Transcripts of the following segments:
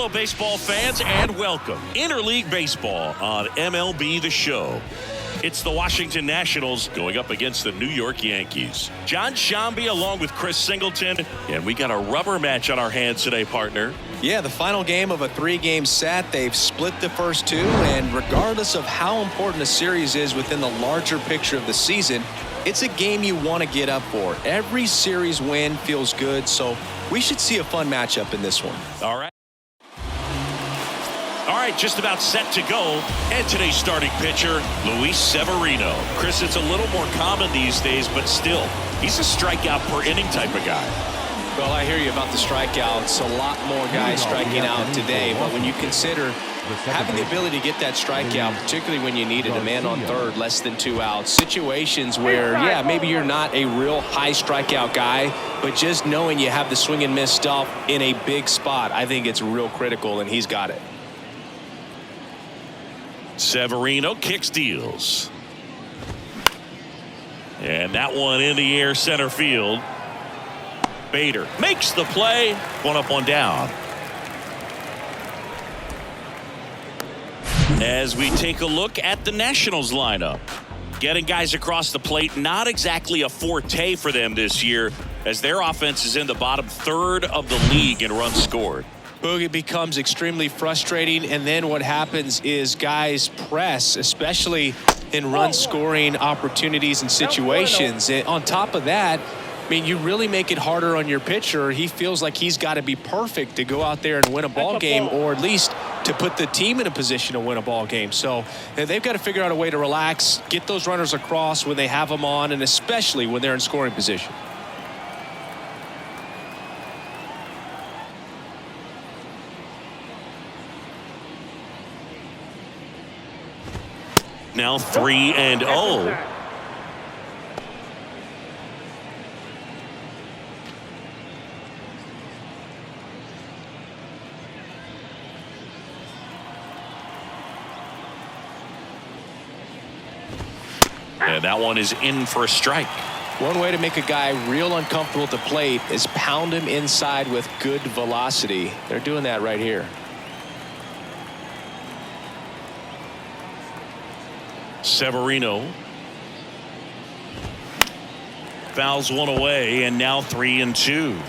Hello, baseball fans, and welcome. Interleague Baseball on MLB The Show. It's the Washington Nationals going up against the New York Yankees. John Shambi along with Chris Singleton, and we got a rubber match on our hands today, partner. Yeah, the final game of a three-game set. They've split the first two, and regardless of how important a series is within the larger picture of the season, it's a game you want to get up for. Every series win feels good, so we should see a fun matchup in this one. All right, just about set to go. And today's starting pitcher, Luis Severino. Chris, it's a little more common these days, but still, he's a strikeout per inning type of guy. Well, I hear you about the strikeouts. A lot more guys striking out today, but when you consider having the ability to get that strikeout, particularly when you needed a man on third, less than 2 outs, situations where, yeah, maybe you're not a real high strikeout guy, but just knowing you have the swing and miss stuff in a big spot, I think it's real critical, and he's got it. Severino kicks, deals. And that one in the air, center field. Bader makes the play. One up, one down. As we take a look at the Nationals lineup. Getting guys across the plate, not exactly a forte for them this year, as their offense is in the bottom third of the league in runs scored. It becomes extremely frustrating, and then what happens is guys press, especially in run scoring opportunities and situations. And on top of that, I mean, you really make it harder on your pitcher. He feels like he's got to be perfect to go out there and win a ball game, or at least to put the team in a position to win a ball game. So they've got to figure out a way to relax, get those runners across when they have them on, and especially when they're in scoring position. Now 3-0. And that one is in for a strike. One way to make a guy real uncomfortable at the plate is pound him inside with good velocity. They're doing that right here. Severino fouls one away, and now 3-2.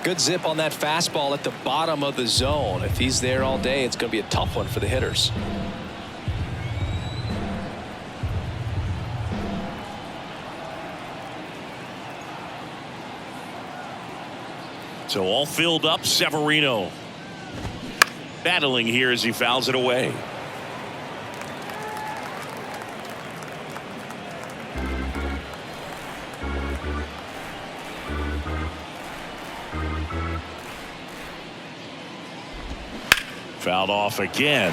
Good zip on that fastball at the bottom of the zone. If he's there all day, it's going to be a tough one for the hitters. So all filled up. Severino battling here as he fouls it away. Fouled off again,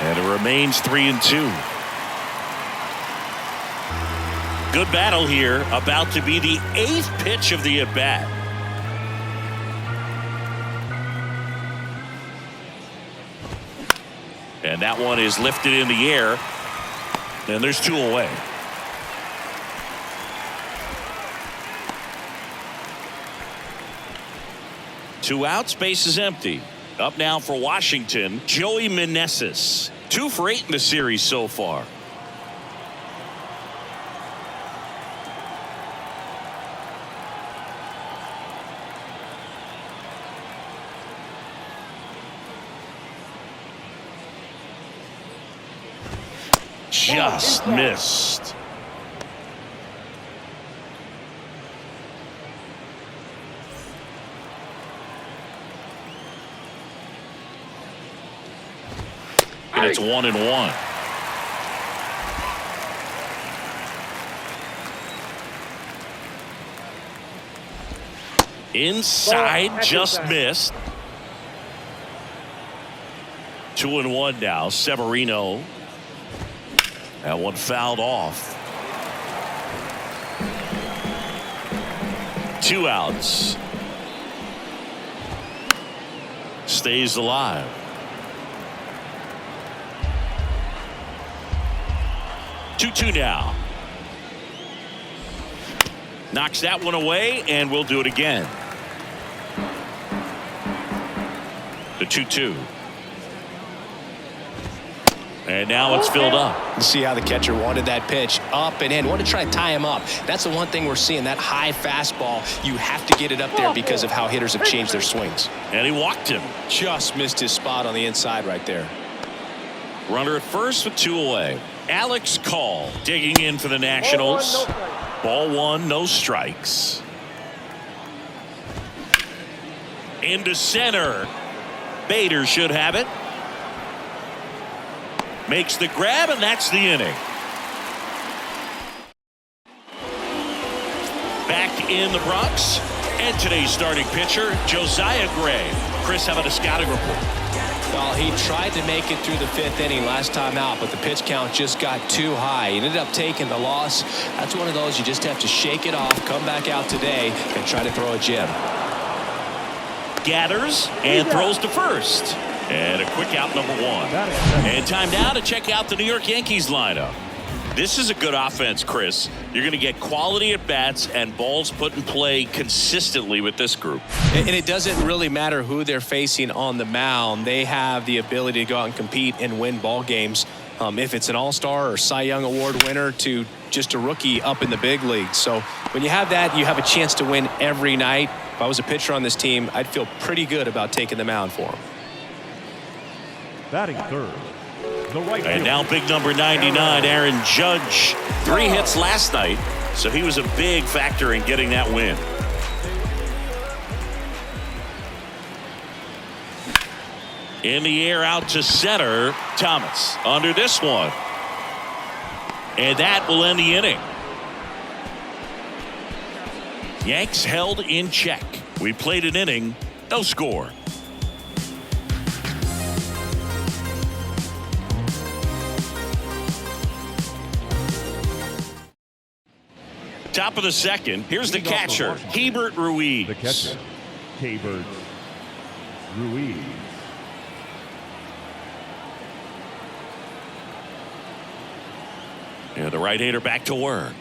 and it remains 3-2. Good battle here, about to be the 8th pitch of the at-bat. And that one is lifted in the air, and there's 2 away. Two outs, base is empty. Up now for Washington, Joey Meneses. 2 for 8 in the series so far. Just missed. And it's 1-1. Inside, just missed. 2-1 now. Severino. That one fouled off. 2 outs. Stays alive. 2-2 now. Knocks that one away, and we'll do it again. The 2-2. And now it's filled up. You see how the catcher wanted that pitch up and in. Want to try to tie him up. That's the one thing we're seeing, that high fastball. You have to get it up there because of how hitters have changed their swings. And he walked him. Just missed his spot on the inside right there. Runner at first with 2 away. Alex Call digging in for the Nationals. Ball 1, no strikes. Into center. Bader should have it. Makes the grab, and that's the inning. Back in the Bronx, and today's starting pitcher, Josiah Gray. Chris, how about a scouting report? Well, he tried to make it through the 5th inning last time out, but the pitch count just got too high. He ended up taking the loss. That's one of those you just have to shake it off, come back out today, and try to throw a gem. Gathers and throws to first. And a quick out, number 1. And time now to check out the New York Yankees lineup. This is a good offense, Chris. You're going to get quality at bats and balls put in play consistently with this group. And it doesn't really matter who they're facing on the mound. They have the ability to go out and compete and win ball games. If it's an all-star or Cy Young Award winner to just a rookie up in the big leagues. So when you have that, you have a chance to win every night. If I was a pitcher on this team, I'd feel pretty good about taking the mound for them. Batting third, the right and now big number 99, Aaron Judge. 3 hits last night, so he was a big factor in getting that win. In the air out to center, Thomas under this one. And that will end the inning. Yanks held in check. We played an inning, no score. Top of the second. Here's the catcher, Hebert Ruiz. The catcher, Hebert Ruiz. And the right-hander back to work.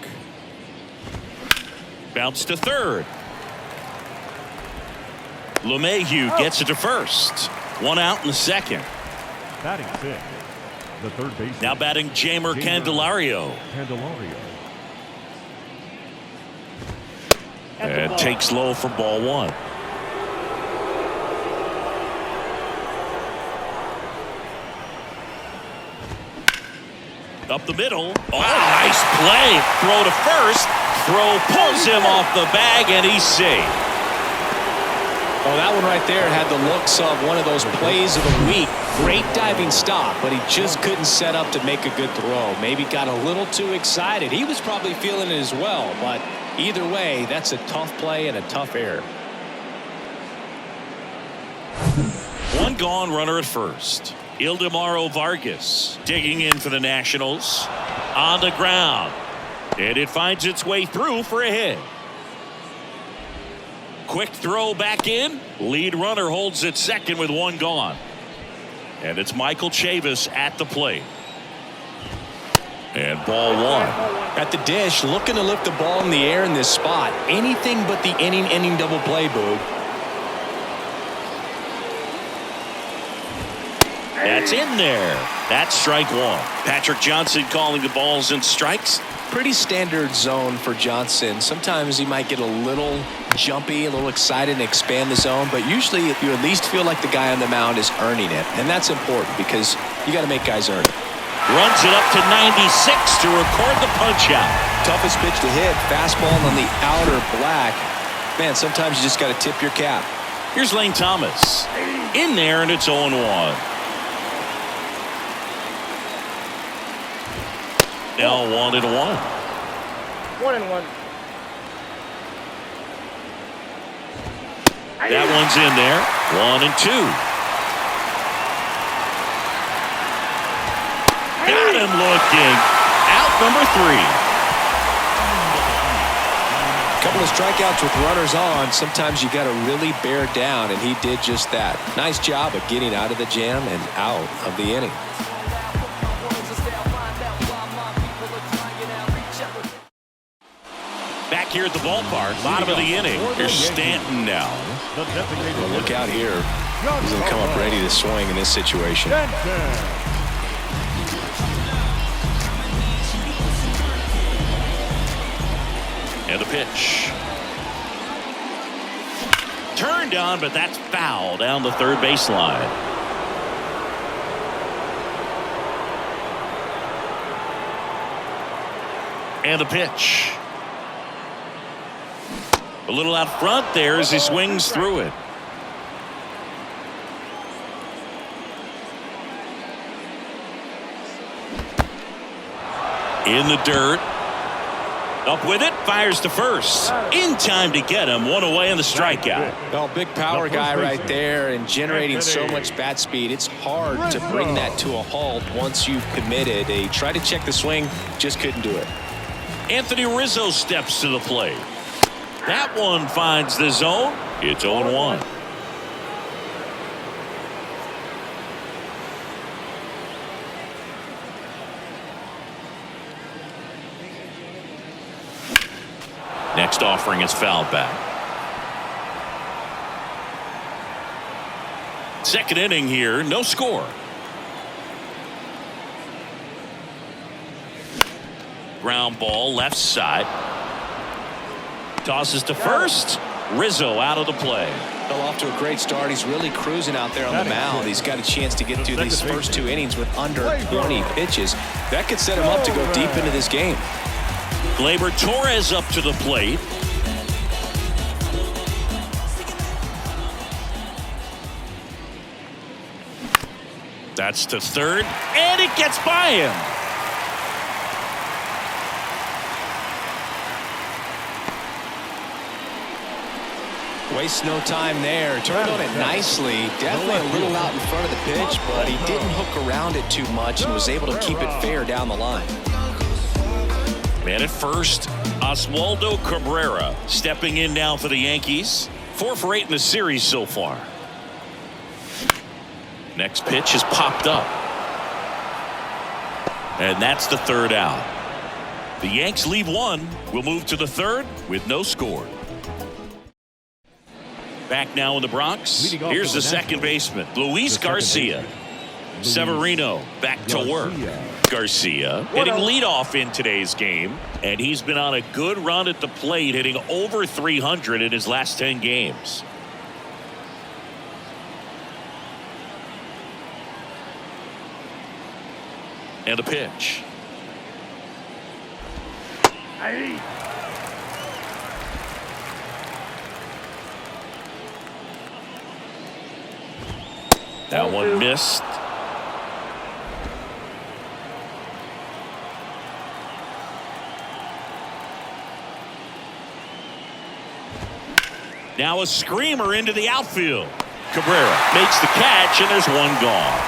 Bounce to third. LeMahieu gets it to first. 1 out in the second. Batting 6, the third baseman. Now batting Jeimer Candelario. And takes low for ball 1. Up the middle. Oh, nice play. Throw to first. Throw pulls him off the bag, and he's safe. Oh, that one right there had the looks of one of those plays of the week. Great diving stop, but he just couldn't set up to make a good throw. Maybe got a little too excited. He was probably feeling it as well, but either way, that's a tough play and a tough error. 1 gone, runner at first. Ildemaro Vargas digging in for the Nationals. On the ground. And it finds its way through for a hit. Quick throw back in. Lead runner holds it second with 1 gone. And it's Michael Chavis at the plate. And ball 1. At the dish, looking to lift the ball in the air in this spot. Anything but the inning double play, Boog. That's in there. That's strike 1. Patrick Johnson calling the balls and strikes. Pretty standard zone for Johnson. Sometimes he might get a little jumpy, a little excited and expand the zone, but usually you at least feel like the guy on the mound is earning it, and that's important because you got to make guys earn it. Runs it up to 96 to record the punch out. Toughest pitch to hit, fastball on the outer black. Man, sometimes you just got to tip your cap. Here's Lane Thomas. In there, and it's 0-1. Now 1-1. 1-1. That one's in there. 1-2. Got him looking. Out number 3. Couple of strikeouts with runners on. Sometimes you got to really bear down, and he did just that. Nice job of getting out of the jam and out of the inning. Back here at the ballpark, bottom of the inning. Here's Stanton now. Well, look out here. He's going to come up ready to swing in this situation. And the pitch. Turned on, but that's foul down the third baseline. And the pitch. A little out front there as he swings through it. In the dirt. Up with it, fires to first. In time to get him. One away on the strikeout. Well, big power guy right there and generating so much bat speed. It's hard to bring that to a halt once you've committed. They tried to check the swing, just couldn't do it. Anthony Rizzo steps to the plate. That one finds the zone. It's 0-1. Next offering is fouled back. Second inning here, no score. Ground ball left side. Tosses to first. Rizzo out of the play. Fell off to a great start. He's really cruising out there on the mound. He's got a chance to get through these first 2 innings with under 20 pitches. That could set him up to go deep into this game. Gleyber Torres up to the plate. That's to third, and it gets by him. Wastes no time there. Turned on it nicely. Definitely a little out in front of the pitch, but he didn't hook around it too much and was able to keep it fair down the line. Man at first, Oswaldo Cabrera stepping in now for the Yankees. 4 for 8 in the series so far. Next pitch is popped up. And that's the third out. The Yanks leave one. We'll move to the third with no score. Back now in the Bronx. Here's the second baseman, Luis Garcia. Severino back to work. Garcia hitting leadoff in today's game, and he's been on a good run at the plate, hitting over 300 in his last 10 games. And the pitch. That one missed. Now a screamer into the outfield. Cabrera makes the catch, and there's one gone.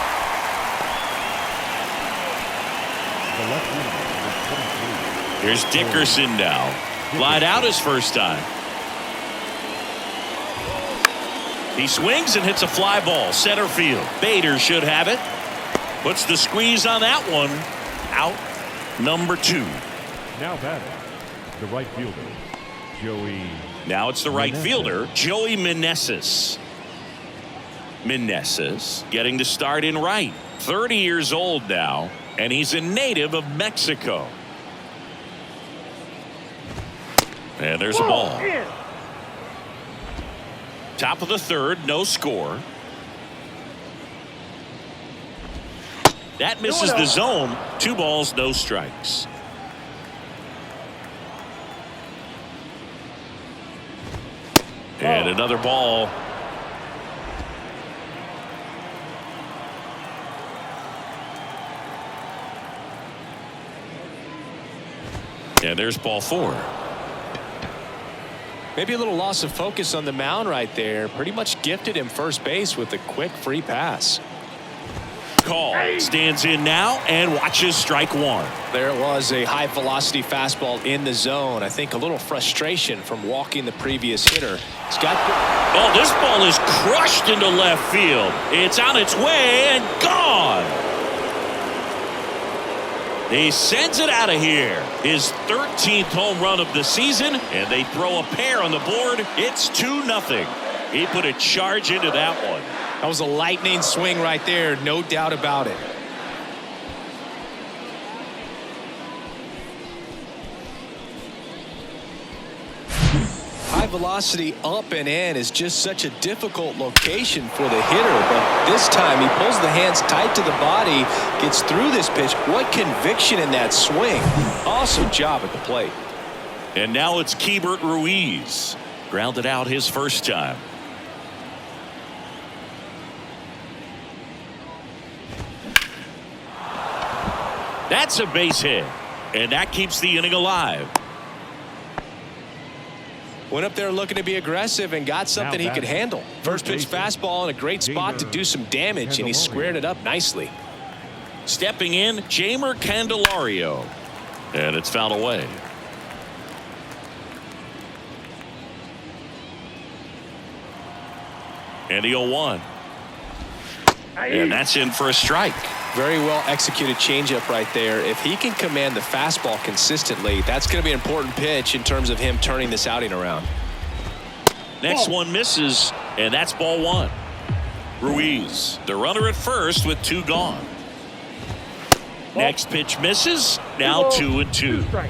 Here's Dickerson now. Lied out his first time. He swings and hits a fly ball. Center field. Bader should have it. Puts the squeeze on that one. Out number 2. Now batting, the right fielder, Joey. Now it's the right fielder, Joey Meneses. Meneses getting to start in right. 30 years old now, and he's a native of Mexico. And there's a ball. Top of the third, no score. That misses the zone. 2 balls, no strikes. And another ball. And there's ball 4. Maybe a little loss of focus on the mound right there. Pretty much gifted him first base with a quick free pass. Call stands in now and watches strike 1. There it was, a high velocity fastball in the zone. I think a little frustration from walking the previous hitter. It's got. Oh, this ball is crushed into left field. It's on its way and gone. He sends it out of here. His 13th home run of the season, and they throw a pair on the board. It's 2-0. He put a charge into that one. That was a lightning swing right there, no doubt about it. High velocity up and in is just such a difficult location for the hitter, but this time he pulls the hands tight to the body, gets through this pitch. What conviction in that swing. Awesome job at the plate. And now it's Keibert Ruiz. Grounded out his first time. That's a base hit. And that keeps the inning alive. Went up there looking to be aggressive and got something he could handle. First pitch fastball in a great spot to do some damage, and he squared it up nicely. Stepping in, Jeimer Candelario. And it's fouled away. And the 0-1. And that's in for a strike. Very well executed changeup right there. If he can command the fastball consistently, that's going to be an important pitch in terms of him turning this outing around. Next one misses, and that's ball 1. Ruiz, the runner at first with 2 gone. Next pitch misses. Now 2-2.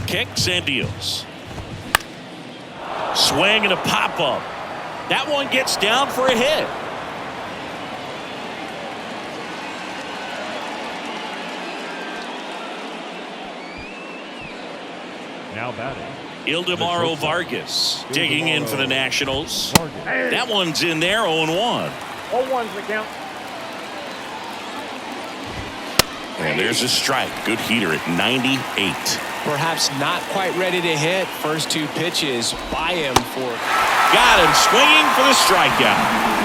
Kicks and deals. Swing and a pop-up. That one gets down for a hit. Now batting. Ildemaro Vargas digging in for the Nationals. That one's in there, 0-1. 0-1's the count. And there's a strike. Good heater at 98. Perhaps not quite ready to hit. First 2 pitches by him for. Got him swinging for the strikeout.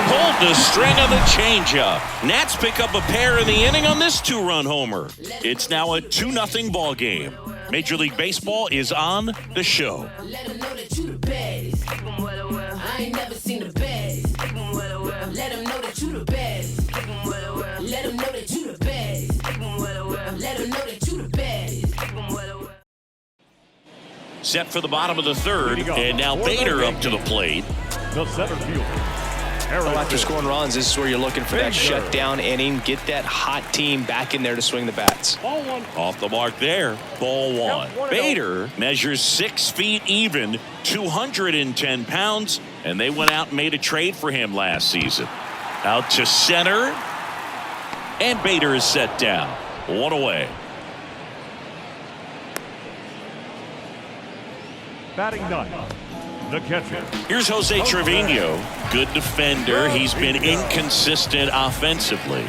Pulled the string of the changeup. Nats pick up a pair in the inning on this 2-run homer. It's now a 2-0 ball game. Major League Baseball is on the show. Let them know that you the baddest. I ain't never seen the baddest. Let them know that you the baddest. Let them know that you the baddest. Let them know that you the baddest. Set for the bottom of the 3rd, and now Bader up to the plate. The center fielder. Well, after scoring runs, this is where you're looking for that shutdown inning. Get that hot team back in there to swing the bats. Ball 1. Off the mark there. Ball 1. Bader measures 6 feet even, 210 pounds, and they went out and made a trade for him last season. Out to center, and Bader is set down. 1 away. Batting 9. The catcher. Here's Jose Trevino. Good defender. He's been inconsistent offensively.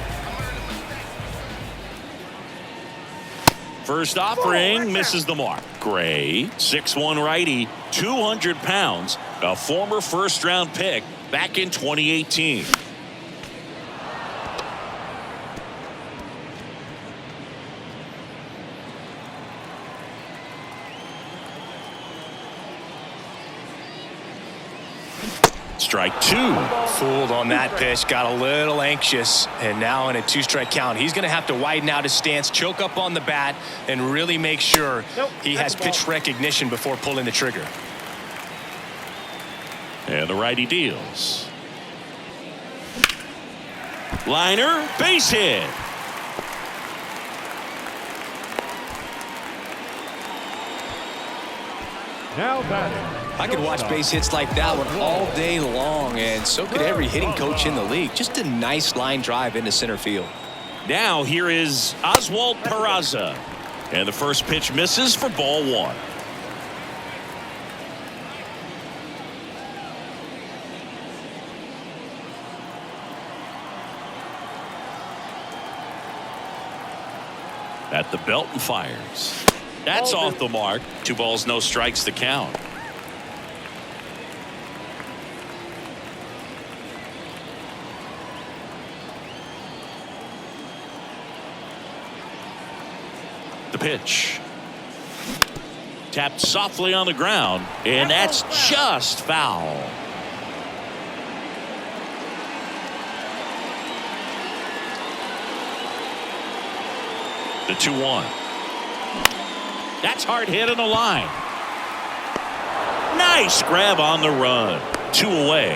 First offering misses the mark. Gray, 6'1" righty, 200 pounds, a former first-round pick back in 2018. Strike 2. Fooled on that pitch, got a little anxious, and now in a 2-strike count, he's going to have to widen out his stance, choke up on the bat, and really make sure he has pitch recognition before pulling the trigger. And the righty deals. Liner, base hit. Now batting. I could watch base hits like that one all day long, and so could every hitting coach in the league. Just a nice line drive into center field. Now here is Oswald Peraza. And the first pitch misses for ball 1. At the belt and fires. That's off the mark. 2 balls, no strikes to count. The pitch. Tapped softly on the ground, and that's just foul. The 2-1. That's hard hit in the line. Nice grab on the run. 2 away.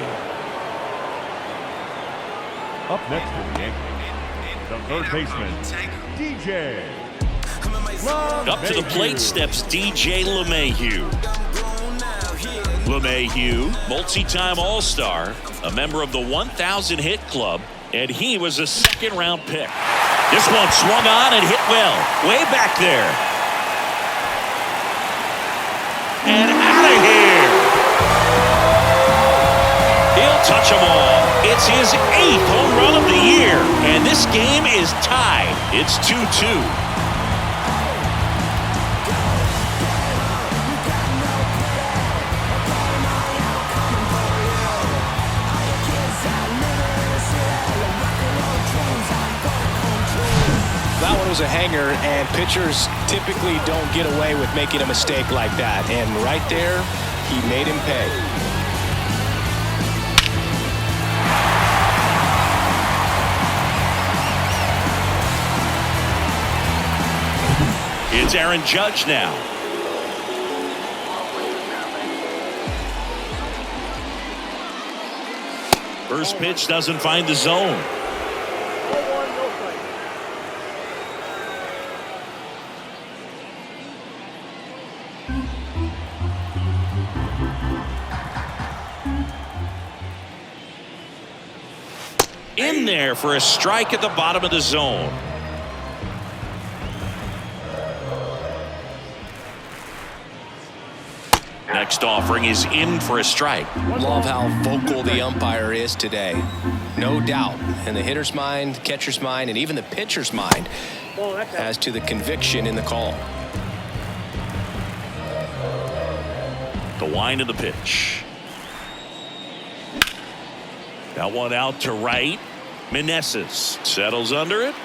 Up next for the Yankees, the third baseman, DJ. Up to the plate steps DJ LeMahieu. LeMahieu, multi-time All-Star, a member of the 1,000 hit club, and he was a second-round pick. This one swung on and hit well, way back there. And out of here. He'll touch them all. It's his 8th home run of the year, and this game is tied. It's 2-2. That one was a hanger, and pitchers typically don't get away with making a mistake like that. And right there, he made him pay. It's Aaron Judge now. First pitch doesn't find the zone. In there for a strike at the bottom of the zone. Next offering is in for a strike. Love how vocal the umpire is today. No doubt in the hitter's mind, catcher's mind, and even the pitcher's mind as to the conviction in the call. The wind of the pitch. That one out to right. Meneses settles under it.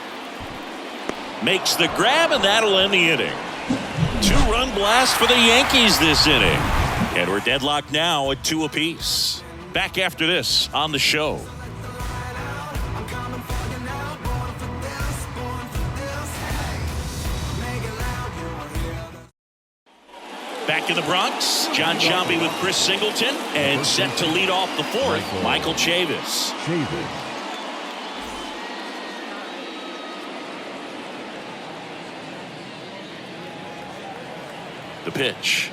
Makes the grab, and that'll end the inning. 2-run blast for the Yankees this inning. And we're deadlocked now at 2 apiece. Back after this on the show. Back in the Bronx, Jon Sciambi with Chris Singleton, and set to lead off the 4th, Michael Chavis. The pitch.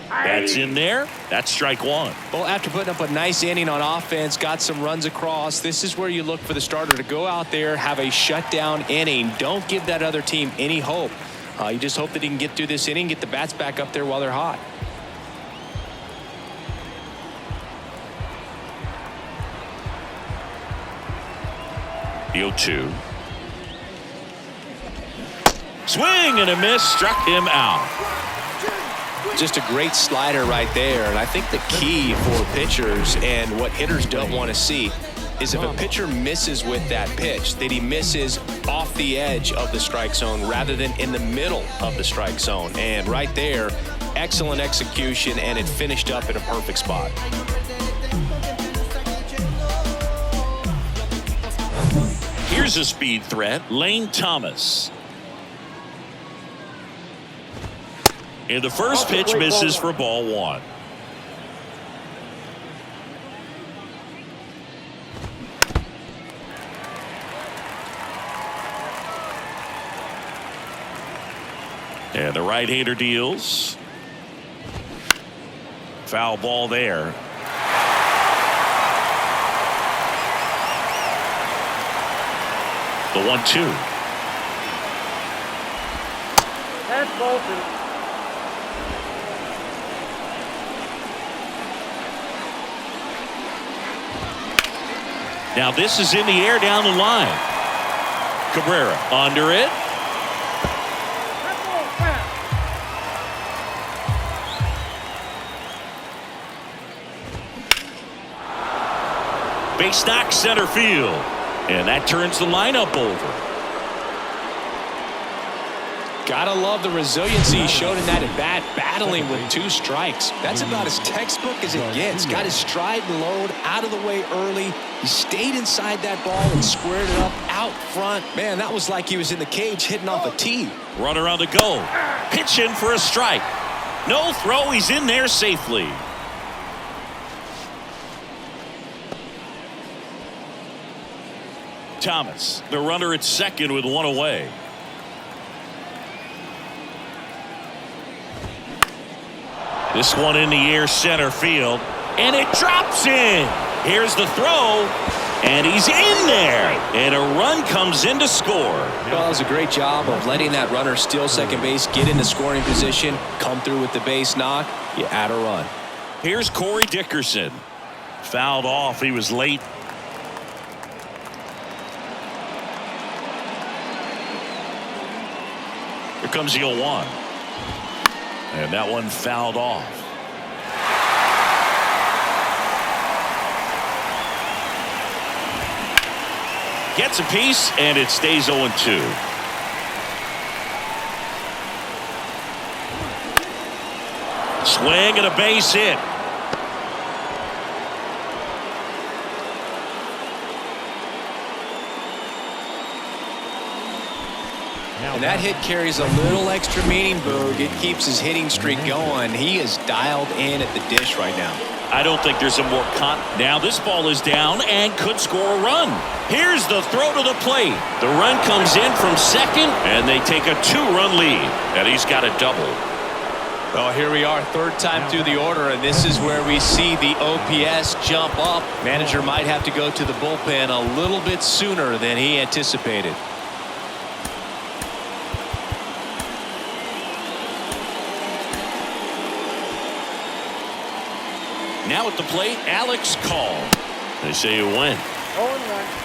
That's in there. That's strike 1. Well, after putting up a nice inning on offense, got some runs across, this is where you look for the starter to go out there, have a shutdown inning. Don't give that other team any hope. You just hope that he can get through this inning, get the bats back up there while they're hot. The 0-2. Swing and a miss, struck him out. Just a great slider right there, and I think the key for pitchers and what hitters don't want to see is if a pitcher misses with that pitch, that he misses off the edge of the strike zone rather than in the middle of the strike zone. And right there, excellent execution, and it finished up in a perfect spot. Here's a speed threat, Lane Thomas. And the first pitch misses for ball 1. And the right-hander deals. Foul ball there. The 1-2. That's Bolton. Now this is in the air down the line. Cabrera under it. Base knock center field. And that turns the lineup over. Gotta love the resiliency he showed in that at bat, battling with 2 strikes. That's about as textbook as it gets. Got his stride and load out of the way early. He stayed inside that ball and squared it up out front. Man, that was like he was in the cage hitting off a tee. Runner on the go. Pitching for a strike. No throw. He's in there safely. Thomas, the runner at second with 1 away. This one in the air center field, and it drops in. Here's the throw, and he's in there, and a run comes in to score. Well, that was a great job of letting that runner steal second base, get into scoring position, come through with the base knock. You add a run. Here's Corey Dickerson. Fouled off. He was late. Here comes the 0-1. And that one fouled off. Gets a piece, and it stays 0-2. Swing and a base hit. And that hit carries a little extra meaning, Boog. It keeps his hitting streak going. He is dialed in at the dish right now. I don't think there's a more now this ball is down and could score a run. Here's the throw to the plate. The run comes in from second, and they take a 2-run lead. And he's got a double. Oh, here we are, 3rd time through the order, and this is where we see the OPS jump up. Manager might have to go to the bullpen a little bit sooner than he anticipated. Now at the plate, Alex Call. They say you win. 0-1.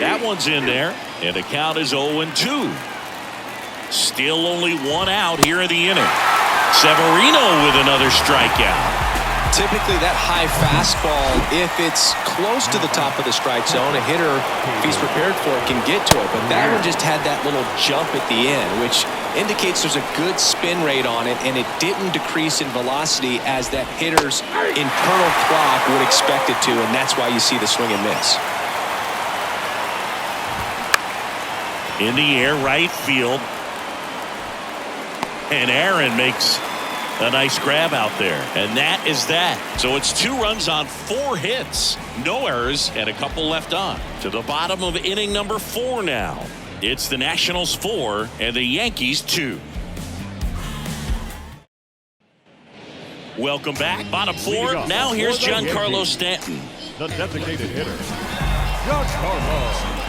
That one's in there, and the count is 0-2. Still only 1 out here in the inning. Severino with another strikeout. Typically that high fastball, if it's close to the top of the strike zone, a hitter, if he's prepared for it, can get to it. But that one just had that little jump at the end, which indicates there's a good spin rate on it, and it didn't decrease in velocity as that hitter's internal clock would expect it to, and that's why you see the swing and miss. In the air, right field. And Aaron makes a nice grab out there. And that is that. So it's 2 runs on 4 hits. No errors and a couple left on. To the bottom of inning number 4 now. It's the Nationals 4 and the Yankees 2. Welcome back. Bottom 4. Now here's Giancarlo Stanton. The designated hitter, Giancarlo Stanton.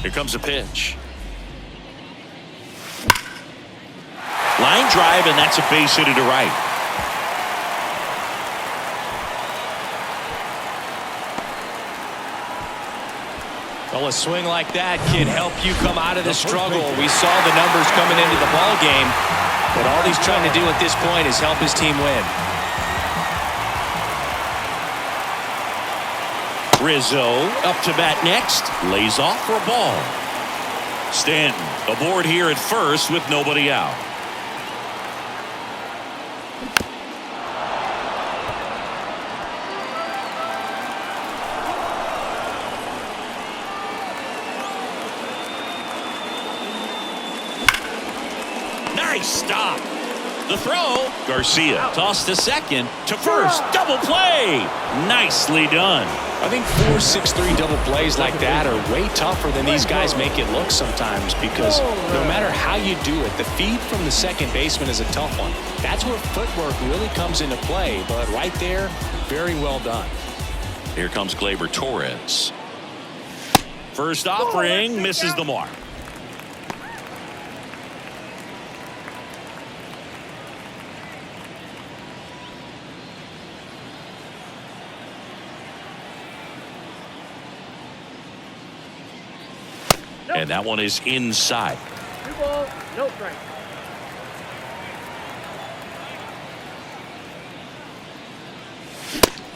Here comes a pitch. Line drive, and that's a base hit to right. Well, a swing like that can help you come out of the struggle. We saw the numbers coming into the ball game, but all he's trying to do at this point is help his team win. Rizzo up to bat next. Lays off for a ball. Stanton aboard here at first with nobody out. Nice stop. The throw. Garcia tossed to second to first. Double play. Nicely done. I think 4-6-3 double plays like that are way tougher than these guys make it look sometimes, because no matter how you do it, the feed from the second baseman is a tough one. That's where footwork really comes into play, but right there, very well done. Here comes Gleyber Torres. First offering misses the mark. And that one is inside. 2 balls, no strike.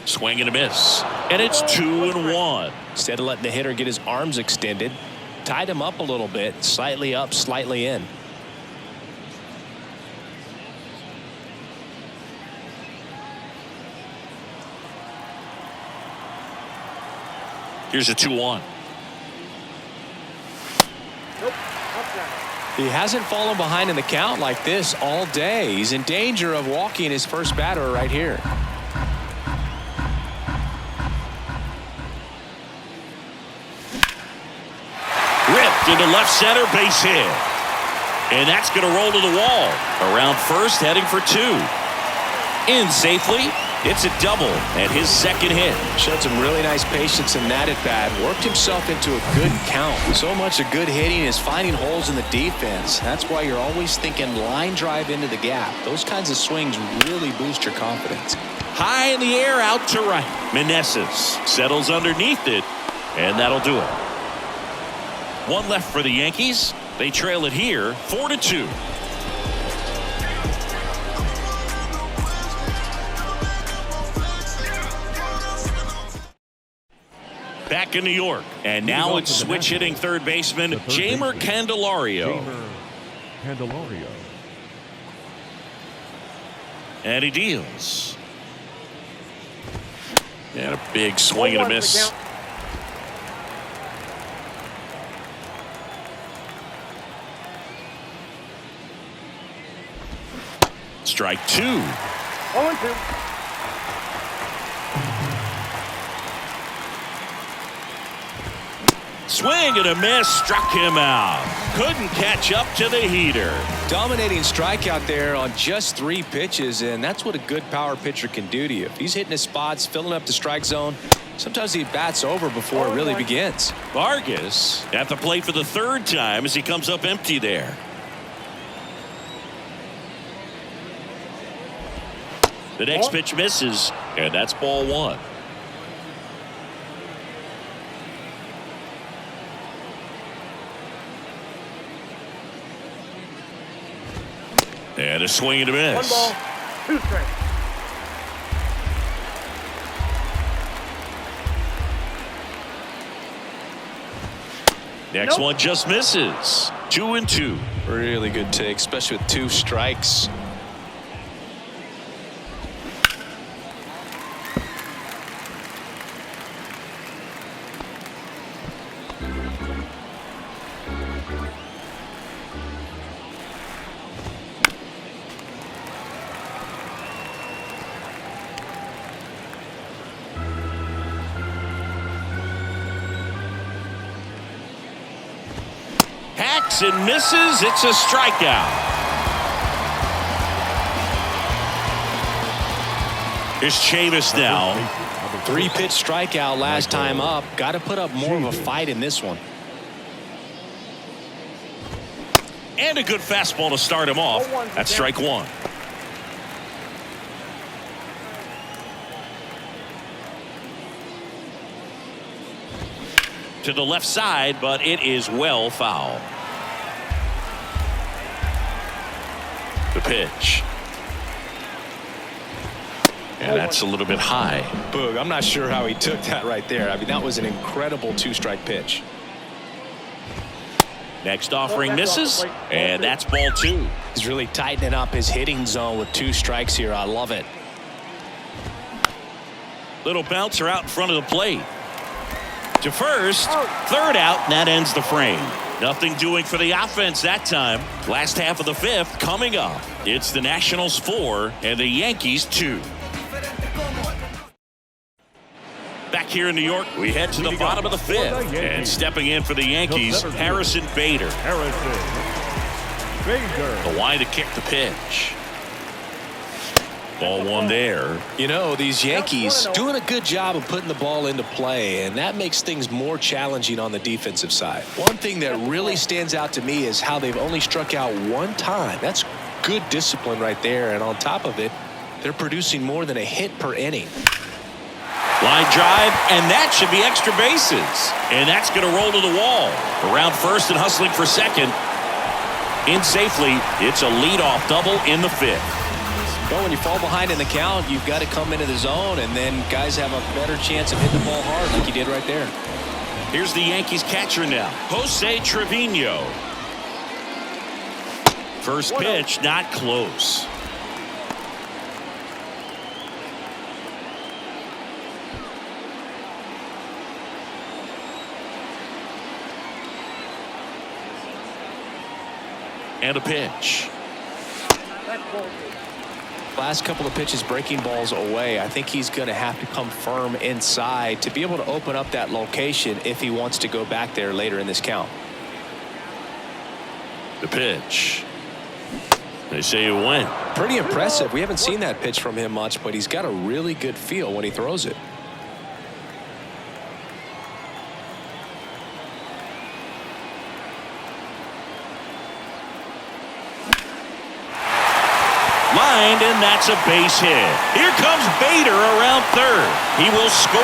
Swing and a miss. And it's 2-1. Instead of letting the hitter get his arms extended, tied him up a little bit, slightly up, slightly in. Here's a 2-1. Nope. Outside. He hasn't fallen behind in the count like this all day. He's in danger of walking his first batter right here. Ripped into left center, base hit. And that's going to roll to the wall. Around first, heading for 2. In safely. It's a double and his second hit. Showed some really nice patience in that at bat. Worked himself into a good count. So much of good hitting is finding holes in the defense. That's why you're always thinking line drive into the gap. Those kinds of swings really boost your confidence. High in the air, out to right. Meneses settles underneath it, and that'll do it. 1 left for the Yankees. They trail it here 4-2. Back in New York, and now it's switch hitting third baseman Jeimer Candelario. And he deals. And a big swing and a miss. Strike 2. 0-2. Swing and a miss, struck him out. Couldn't catch up to the heater. Dominating strikeout there on just 3 pitches, and that's what a good power pitcher can do to you. If he's hitting his spots, filling up the strike zone, sometimes he bats over before it really begins. Vargas at the plate for the 3rd time as he comes up empty there. The next pitch misses, and that's ball 1. And a swing and a miss. 1 ball, 2 strikes. Next one just misses. 2-2. Really good take, especially with 2 strikes. And misses. It's a strikeout. Here's Chavis now. 3-pitch strikeout last time up. Got to put up more of a fight in this one. And a good fastball to start him off. That's strike 1. To the left side, but it is well foul. The pitch. And that's a little bit high. Boog, I'm not sure how he took that right there. I mean, that was an incredible 2-strike pitch. Next offering misses, and that's ball 2. He's really tightening up his hitting zone with 2 strikes here. I love it. Little bouncer out in front of the plate. To first, 3rd out, and that ends the frame. Nothing doing for the offense that time. Last half of the 5th coming up. It's the Nationals 4 and the Yankees 2. Back here in New York, we head to the bottom of the 5th. And stepping in for the Yankees, Harrison Bader. The line to kick the pitch. Ball 1 there. You know, these Yankees doing a good job of putting the ball into play, and that makes things more challenging on the defensive side. One thing that really stands out to me is how they've only struck out 1 time. That's good discipline right there, and on top of it, they're producing more than a hit per inning. Line drive, and that should be extra bases. And that's going to roll to the wall. Around first and hustling for second. In safely, it's a leadoff double in the 5th. Well, when you fall behind in the count, you've got to come into the zone, and then guys have a better chance of hitting the ball hard like you did right there. Here's the Yankees catcher now, Jose Trevino. First pitch, not close. And a pitch. Last couple of pitches breaking balls away. I think he's going to have to come firm inside to be able to open up that location if he wants to go back there later in this count. The pitch. They say it went. Pretty impressive. We haven't seen that pitch from him much, but he's got a really good feel when he throws it. Lined, and that's a base hit. Here comes Bader around third. He will score,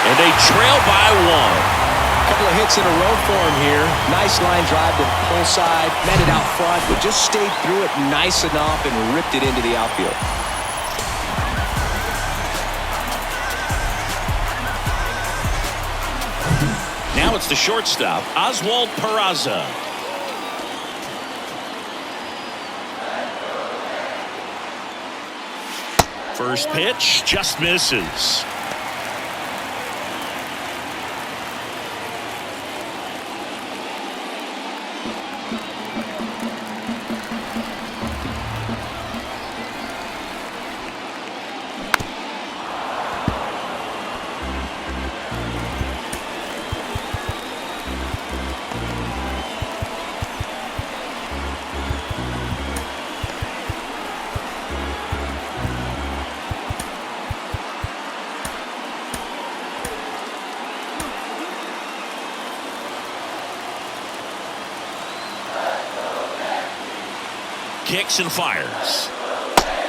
and they trail by one. Couple of hits in a row for him here. Nice line drive to pull side, met it out front, but just stayed through it nice enough and ripped it into the outfield. Now it's the shortstop, Oswald Peraza. First pitch just misses. Kicks and fires.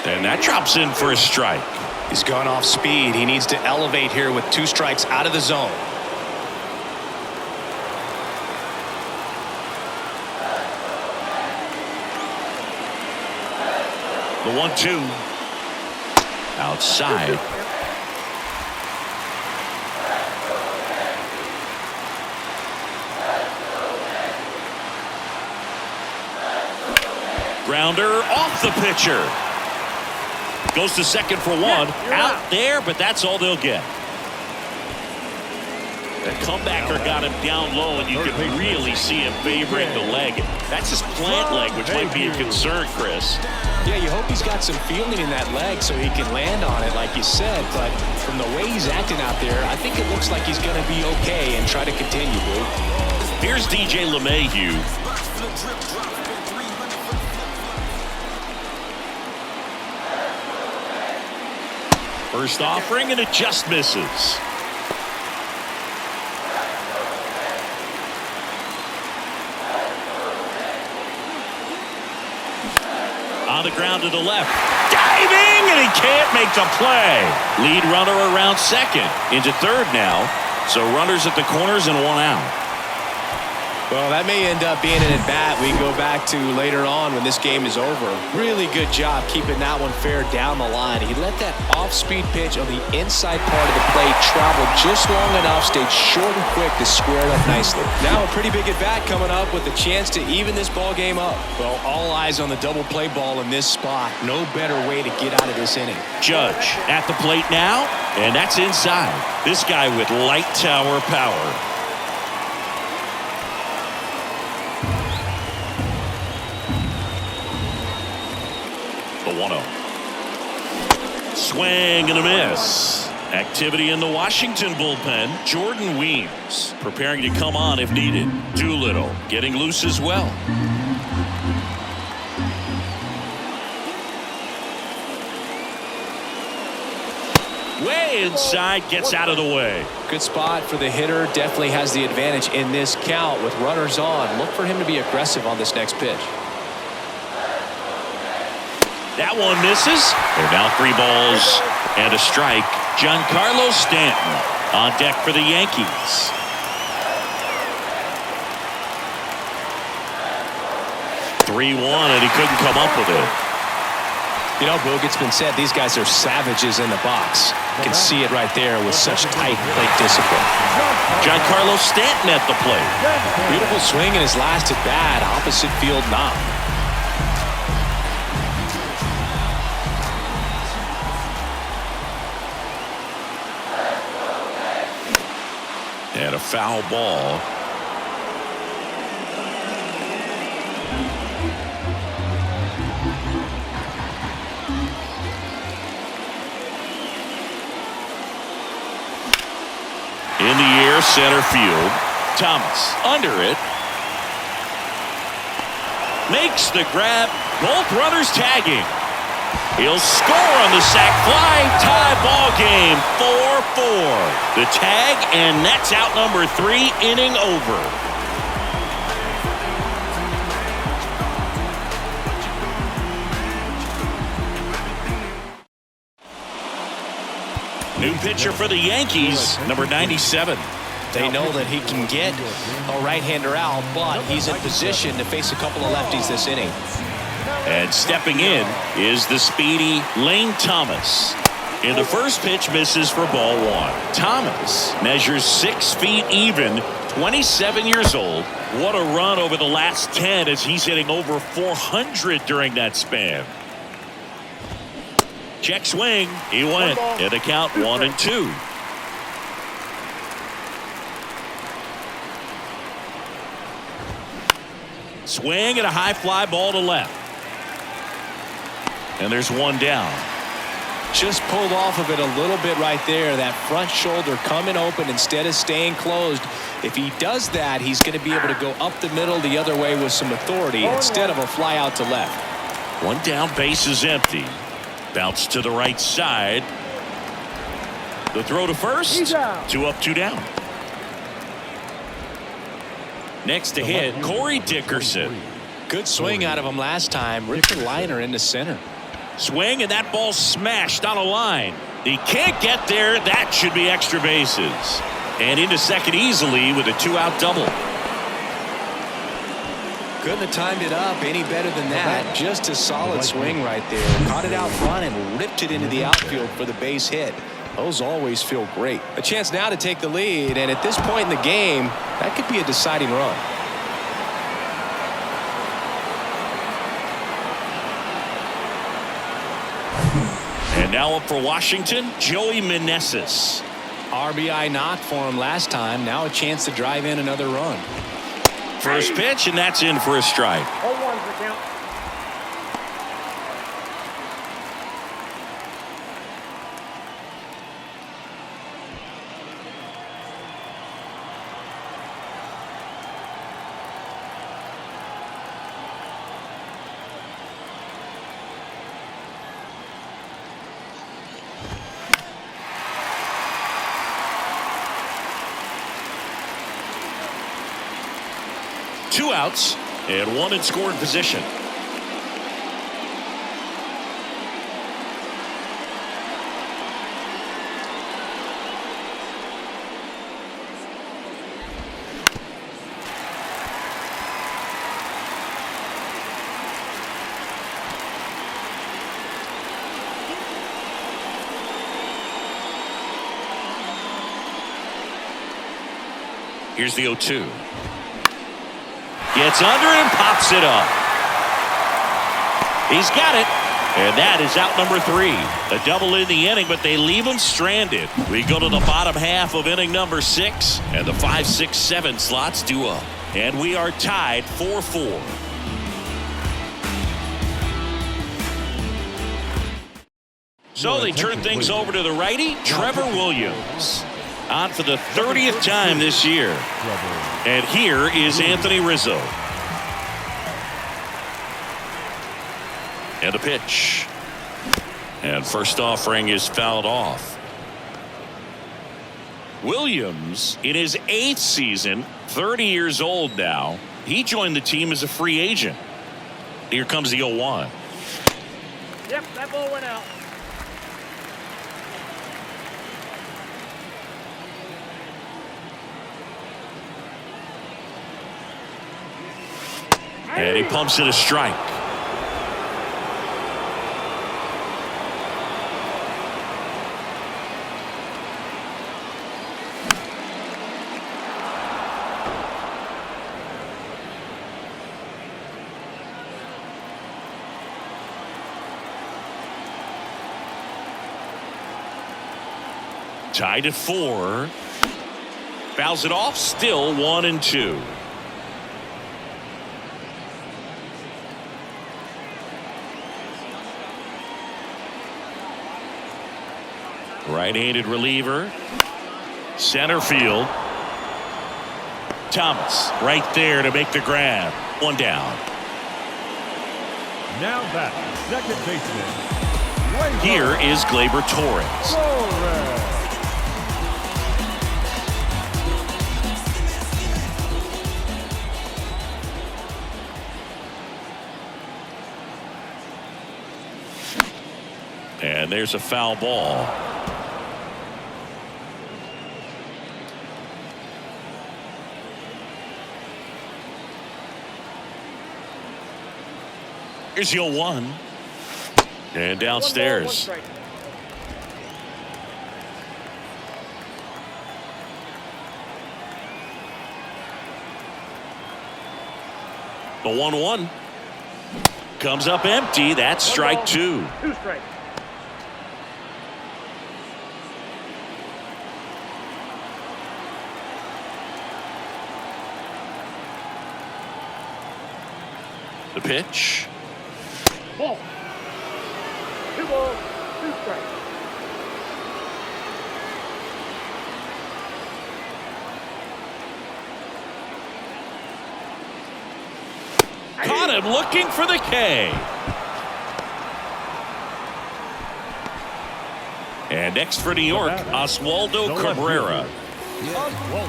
And that drops in for a strike. He's gone off speed. He needs to elevate here with 2 strikes out of the zone. The 1-2. Outside. Grounder off the pitcher. Goes to second for one. Out there, but that's all they'll get. The comebacker got him down low, and you can really see him favoring the leg. That's his plant leg, which might be a concern, Chris. Yeah, you hope he's got some feeling in that leg so he can land on it, like you said. But from the way he's acting out there, I think it looks like he's going to be okay and try to continue, Blue. Here's DJ LeMahieu. First offering, and it just misses. On the ground to the left. Diving, and he can't make the play. Lead runner around second. Into third now. So runners at the corners and one out. Well, that may end up being an at-bat we go back to later on when this game is over. Really good job keeping that one fair down the line. He let that off-speed pitch on the inside part of the plate travel just long enough, stayed short and quick to square it up nicely. Now a pretty big at-bat coming up with a chance to even this ball game up. Well, all eyes on the double play ball in this spot. No better way to get out of this inning. Judge at the plate now, and that's inside. This guy with light tower power. The 1-0. Swing and a miss. Activity in the Washington bullpen. Jordan Weems preparing to come on if needed. Doolittle getting loose as well. Way inside, gets out of the way. Good spot for the hitter. Definitely has the advantage in this count with runners on. Look for him to be aggressive on this next pitch. That one misses. And now 3 balls and a strike. Giancarlo Stanton on deck for the Yankees. "3-1, and he couldn't come up with it. You know, Boog, it's been said these guys are savages in the box. You can see it right there with such tight plate discipline. Giancarlo Stanton at the plate. Beautiful swing in his last at bat, opposite field knock. And a foul ball. In the air, center field. Thomas under it. Makes the grab. Both runners tagging. He'll score on the sac fly. Tie ball game. 4-4. The tag, and that's out number 3, inning over. New pitcher for the Yankees, number 97. They know that he can get a right-hander out, but he's in position to face a couple of lefties this inning. And stepping in is the speedy Lane Thomas. In the first pitch, misses for ball 1. Thomas measures 6 feet even, 27 years old. What a run over the last 10 as he's hitting over 400 during that span. Check swing. He went. And the count 1-2. Swing and a high fly ball to left. And there's one down. Just pulled off of it a little bit right there. That front shoulder coming open instead of staying closed. If he does that, he's going to be able to go up the middle the other way with some authority instead of a fly out to left. One down, base is empty. Bounce to the right side. The throw to first. 2 up, 2 down. Next to hit, Corey Dickerson. Good swing out of him last time. Ripped the liner into center. Swing, and that ball smashed on a line. He can't get there. That should be extra bases. And into second easily with a 2-out double. Couldn't have timed it up any better than that. Just a solid swing right there. Caught it out front and ripped it into the outfield for the base hit. Those always feel great. A chance now to take the lead, and at this point in the game, that could be a deciding run. And now up for Washington, Joey Meneses. RBI knock for him last time. Now a chance to drive in another run. First pitch, and that's in for a strike. 0-1's the count. Two outs and one in scoring position. Here's the 0-2. Gets under and pops it up. He's got it. And that is out number 3. A double in the inning, but they leave him stranded. We go to the bottom half of inning number 6, and the 5, 6, 7 slots due up. And we are tied 4-4. So they turn things over to the righty, Trevor Williams. On for the 30th time this year. And here is Anthony Rizzo. And a pitch. And first offering is fouled off. Williams, in his 8th season, 30 years old now, he joined the team as a free agent. Here comes the 0-1. Yep, that ball went out. And he pumps it a strike. Tied at 4. Fouls it off. Still 1-2. Right-handed reliever. Center field. Thomas right there to make the grab. 1 down. Now back, second baseman. Here is Gleyber Torres. And there's a foul ball. Here's the 0-1. And downstairs. The 1-1 comes up empty. That's strike 2. 2 strikes. The pitch. Ball. 2 balls, 2 strikes. Caught him looking for the K. And next for New York, Oswaldo Cabrera. Oswaldo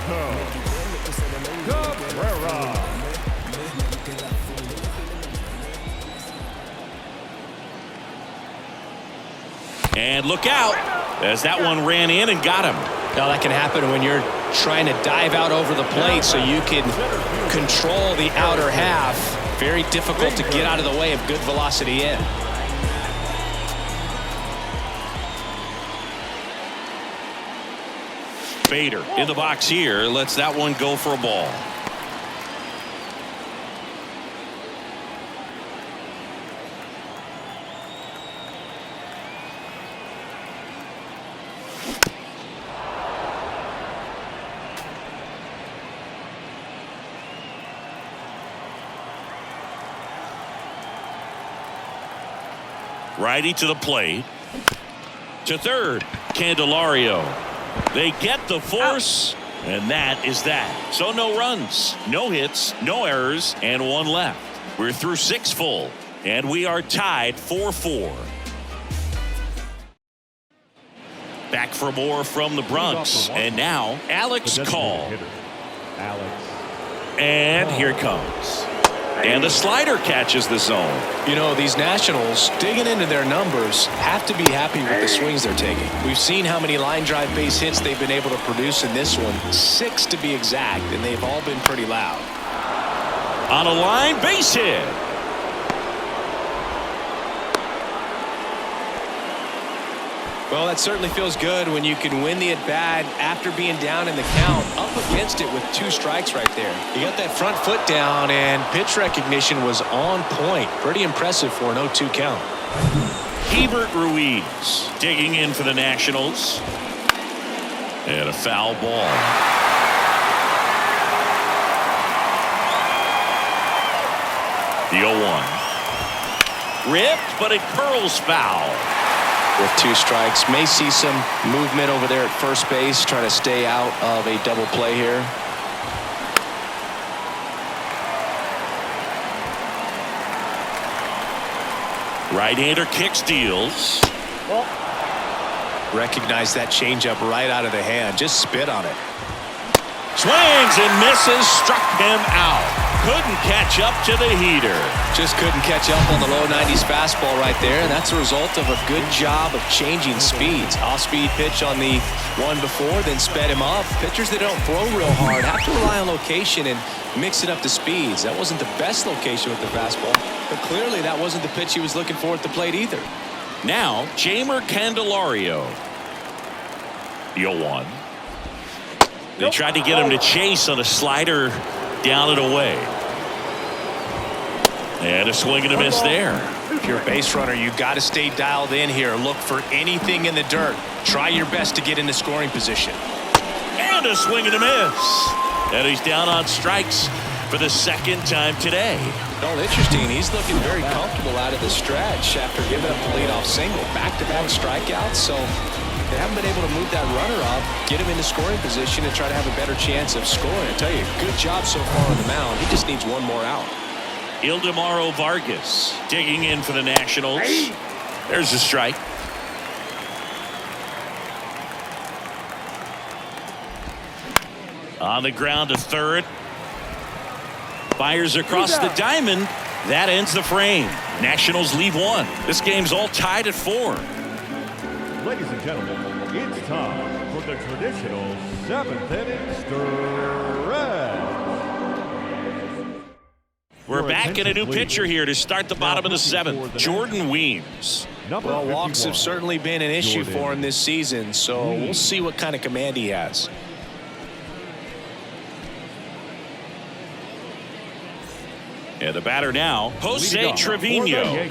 Cabrera. And look out as that one ran in and got him. Now that can happen when you're trying to dive out over the plate so you can control the outer half. Very difficult to get out of the way of good velocity in. Bader in the box here lets that one go for a ball. Righty to the plate. To third. Candelario. They get the force, and that is that. So no runs, no hits, no errors, and 1 left. We're through 6 full, and we are tied 4-4. Back for more from the Bronx, and now Alex Call. And here it comes. And the slider catches the zone. You know, these Nationals, digging into their numbers, have to be happy with the swings they're taking. We've seen how many line drive base hits they've been able to produce in this one. 6 to be exact, and they've all been pretty loud. On a line base hit. Well, that certainly feels good when you can win the at-bat after being down in the count, up against it with 2 strikes right there. You got that front foot down, and pitch recognition was on point. Pretty impressive for an 0-2 count. Hebert Ruiz digging in for the Nationals. And a foul ball. The 0-1. Ripped, but it curls foul. With 2 strikes, may see some movement over there at first base, trying to stay out of a double play here. Right-hander kick steals. Ball. Recognize that changeup right out of the hand. Just spit on it. Swings and misses, struck him out. Couldn't catch up to the heater. Just couldn't catch up on the low 90s fastball right there, and that's a result of a good job of changing speeds. Off-speed pitch on the one before, then sped him up. Pitchers that don't throw real hard have to rely on location and mix it up to speeds. That wasn't the best location with the fastball, but clearly that wasn't the pitch he was looking for at the plate either. Now, Jamer Candelario. The 0-1. They tried to get him to chase on a slider down and away. And a swing and a miss there. If you're a base runner, you've got to stay dialed in here. Look for anything in the dirt. Try your best to get into scoring position. And a swing and a miss. And he's down on strikes for the second time today. Well, interesting. He's looking very comfortable out of the stretch after giving up the leadoff single. Back-to-back strikeouts, so they haven't been able to move that runner up, get him into scoring position, and try to have a better chance of scoring. I tell you, good job so far on the mound. He just needs one more out. Ildemaro Vargas digging in for the Nationals. There's a strike. On the ground to third. Fires across the diamond. That ends the frame. Nationals leave one. This game's all tied at 4. Ladies and gentlemen, it's time for the traditional 7th inning stretch. We're back in a new pitcher here to start the bottom of the 7th. Jordan Weems. Well, walks have certainly been an issue for him this season, so we'll see what kind of command he has. And the batter now, Jose Trevino.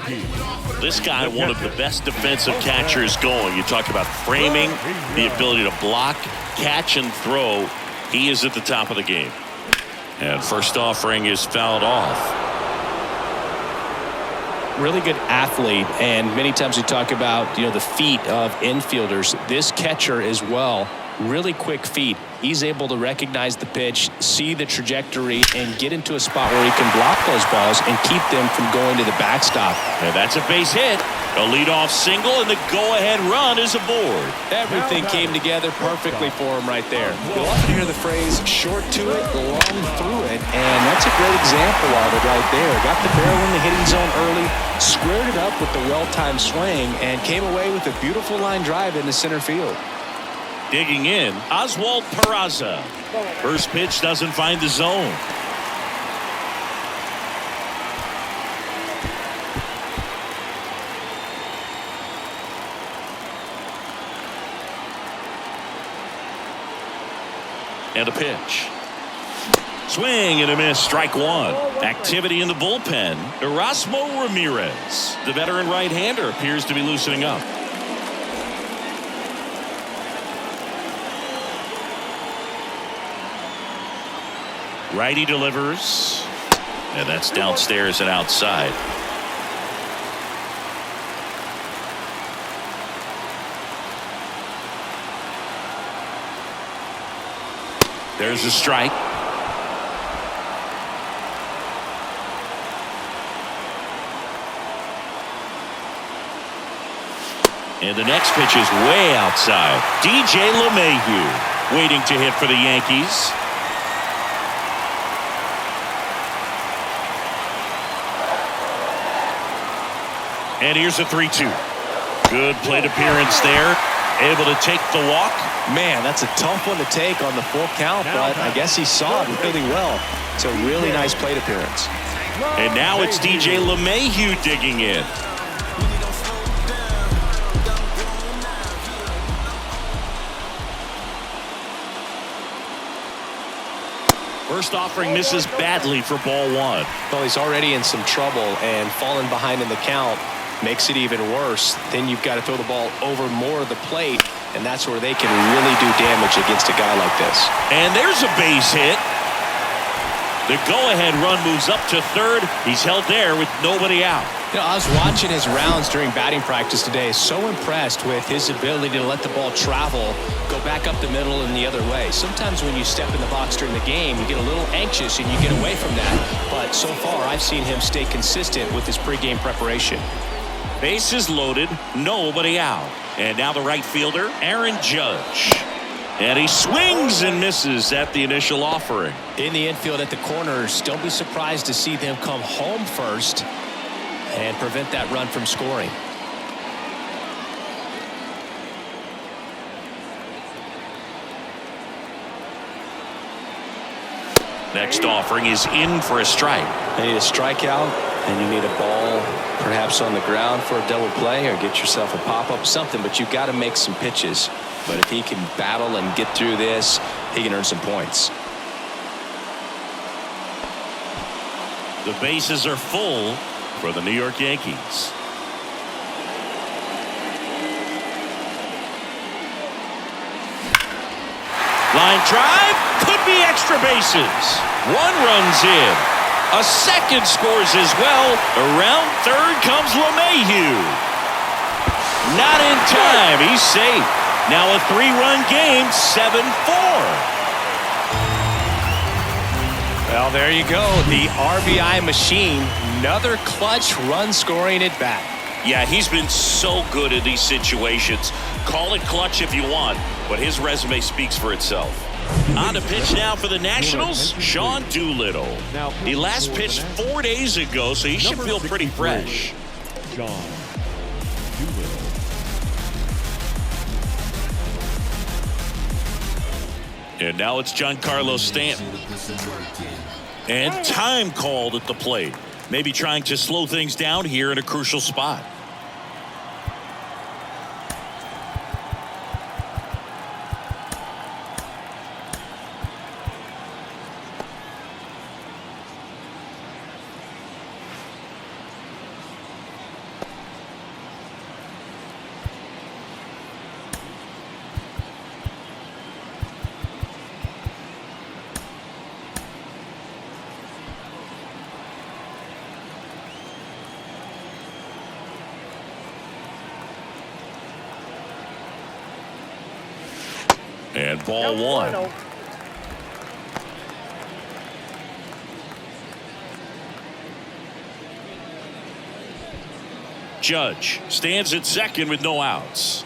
This guy, one of the best defensive catchers going. You talk about framing, the ability to block, catch, and throw. He is at the top of the game. And first offering is fouled off. Really good athlete, and many times we talk about, the feet of infielders. This catcher as well, really quick feet. He's able to recognize the pitch, see the trajectory, and get into a spot where he can block those balls and keep them from going to the backstop. And that's a base hit. A leadoff single, and the go-ahead run is aboard. Everything came together perfectly for him right there. You'll often hear the phrase, short to it, long through it, and that's a great example of it right there. Got the barrel in the hitting zone early, squared it up with the well-timed swing, and came away with a beautiful line drive into center field. Digging in, Oswald Peraza. First pitch doesn't find the zone. And a pitch. Swing and a miss, strike one. Activity in the bullpen. Erasmo Ramirez, the veteran right-hander, appears to be loosening up. Righty delivers, and that's downstairs and outside. There's a strike. And the next pitch is way outside. DJ LeMahieu waiting to hit for the Yankees. And here's a 3-2. Good plate appearance there. Able to take the walk. Man, that's a tough one to take on the full count, but I guess he saw it really well. It's a really nice plate appearance. And now it's DJ LeMahieu digging in. First offering misses badly for ball one. Well, he's already in some trouble, and falling behind in the count makes it even worse. Then you've got to throw the ball over more of the plate, and that's where they can really do damage against a guy like this. And there's a base hit. The go-ahead run moves up to third. He's held there with nobody out. I was watching his rounds during batting practice today. So impressed with his ability to let the ball travel, go back up the middle and the other way. Sometimes when you step in the box during the game, you get a little anxious and you get away from that. But so far, I've seen him stay consistent with his pregame preparation. Bases loaded, nobody out. And now the right fielder, Aaron Judge. And he swings and misses at the initial offering. In the infield at the corners, don't be surprised to see them come home first and prevent that run from scoring. Next offering is in for a strike. You need a strikeout, and you need a ball perhaps on the ground for a double play, or get yourself a pop-up, something, but you've got to make some pitches. But if he can battle and get through this, he can earn some points. The bases are full for the New York Yankees. Line drive, could be extra bases. One runs in. A second scores as well. Around third comes LeMahieu. Not in time. He's safe. Now a 3-run game, 7-4. Well, there you go. The RBI machine. Another clutch run scoring at bat. Yeah, he's been so good in these situations. Call it clutch if you want, but his resume speaks for itself. On to pitch now for the Nationals, Sean Doolittle. He last pitched 4 days ago, so he should feel pretty fresh. Sean Doolittle. And now it's Giancarlo Stanton. And time called at the plate. Maybe trying to slow things down here in a crucial spot. And ball one. Judge stands at second with no outs.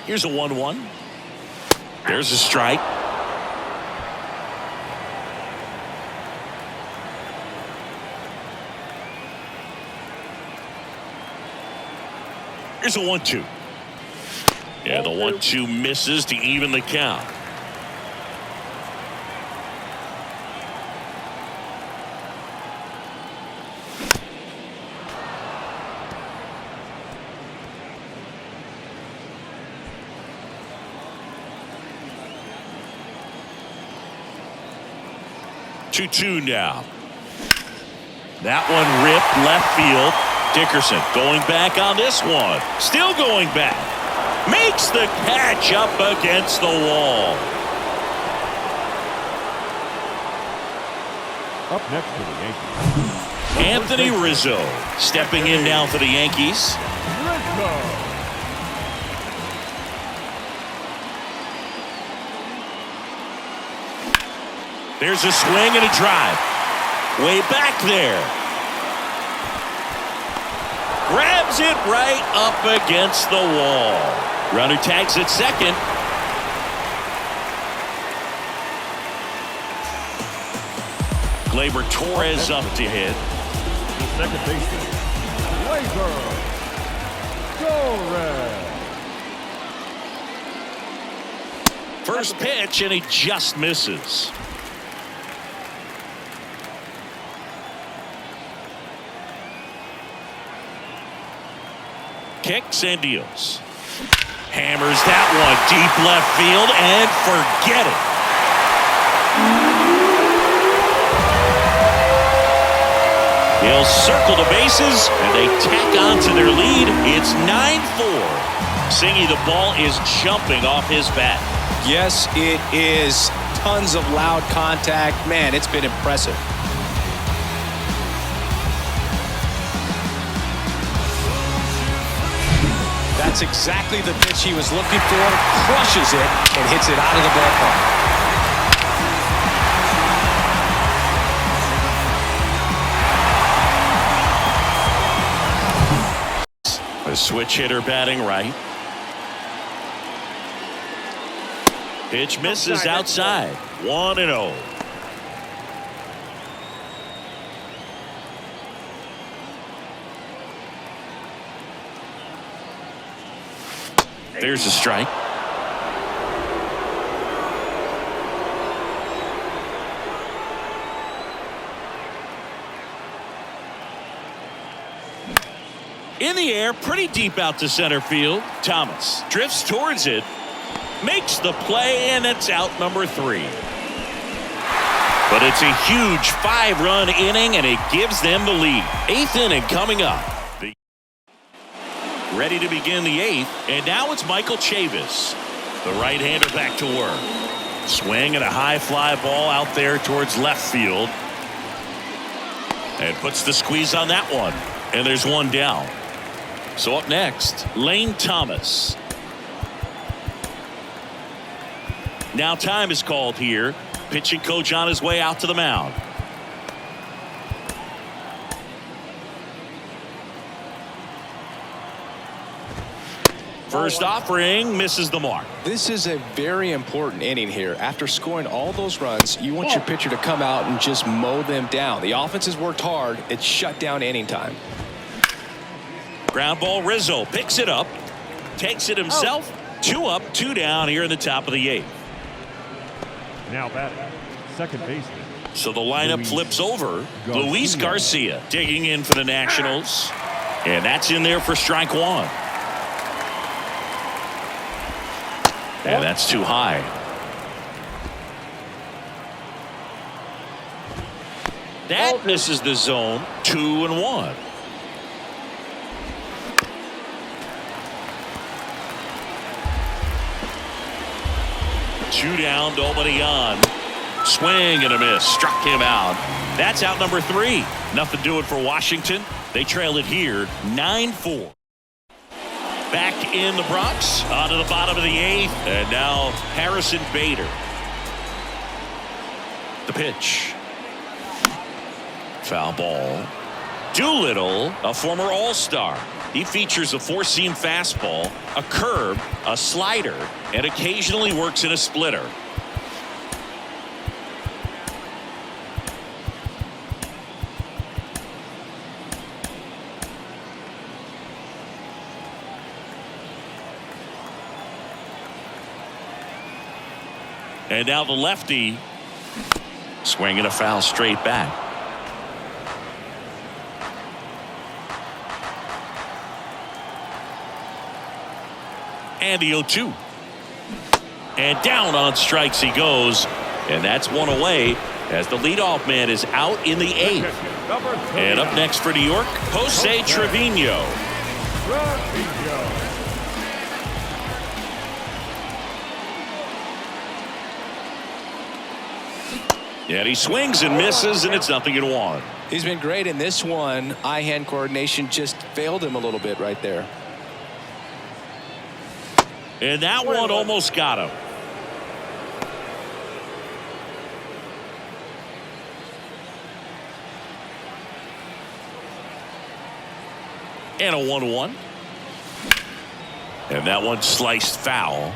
Here's a 1-1. There's a strike. Here's a 1-2. Yeah, the 1-2 misses to even the count. Two now. That one ripped left field. Dickerson going back on this one. Still going back. Makes the catch up against the wall. Up next for the Yankees, Anthony Rizzo stepping in now for the Yankees. Rizzo. There's a swing and a drive. Way back there. Grabs it right up against the wall. Runner tags at second. Gleyber Torres up to hit. The second baseman, Gleyber Torres. First pitch, and he just misses. Kicks and deals. Hammers that one deep left field, and forget it. He'll circle the bases, and they tack on to their lead. It's 9-4. Singy, the ball is jumping off his bat. Yes, it is. Tons of loud contact. Man, it's been impressive. That's exactly the pitch he was looking for. Crushes it and hits it out of the ballpark. A switch hitter batting right. Pitch misses outside. 1-0. There's a strike. In the air, pretty deep out to center field. Thomas drifts towards it, makes the play, and it's out number 3. But it's a huge 5-run inning, and it gives them the lead. 8th inning coming up. Ready to begin the 8th, and now it's Michael Chavis, the right-hander, back to work. Swing and a high fly ball out there towards left field. And puts the squeeze on that one. And there's one down. So up next, Lane Thomas. Now time is called here. Pitching coach on his way out to the mound. First offering misses the mark. This is a very important inning here. After scoring all those runs, you want your pitcher to come out and just mow them down. The offense has worked hard. It's shut down inning time. Ground ball. Rizzo picks it up, takes it himself. 2 up, 2 down here in the top of the 8th. Now batting, second baseman. So the lineup flips over. Luis Garcia digging in for the Nationals. And that's in there for strike 1. And that's too high. That misses the zone. 2-1. Two down, nobody on. Swing and a miss. Struck him out. That's out number 3. Nothing doing for Washington. They trail it here 9-4. Back in the Bronx, onto the bottom of the 8th, and now Harrison Bader. The pitch. Foul ball. Doolittle, a former All-Star. He features a 4-seam fastball, a curve, a slider, and occasionally works in a splitter. And now the lefty swinging a foul straight back. And the 0-2. And down on strikes he goes. And that's one away as the leadoff man is out in the 8th. And up next for New York, Jose Trevino. And he swings and misses, and it's 0-1. He's been great in this one. Eye-hand coordination just failed him a little bit right there. And that one almost got him. And a 1-1. And that one sliced foul.